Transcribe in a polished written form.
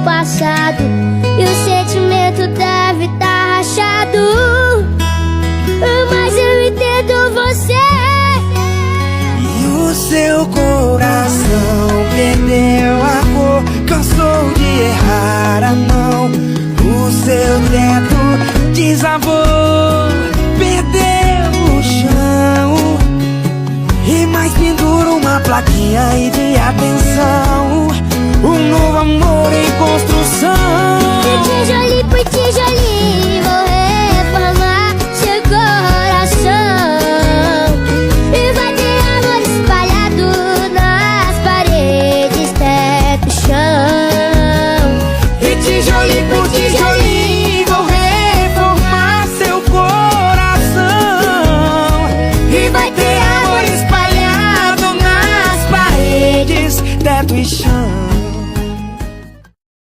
passado e o sentimento deve estar rachado. Mas eu entendo você. E o seu coração perdeu a cor, cansou de errar a mão. O seu teto desabou, perdeu o chão. E mais pendura uma plaquinha aí de atenção. Um novo amor em construção. Tijolinho por tijolinho vou reformar seu coração. E vai ter amor espalhado nas paredes, teto, chão. E tijolinho por tijolinho vou reformar seu coração. E vai ter amor espalhado nas paredes, teto e chão.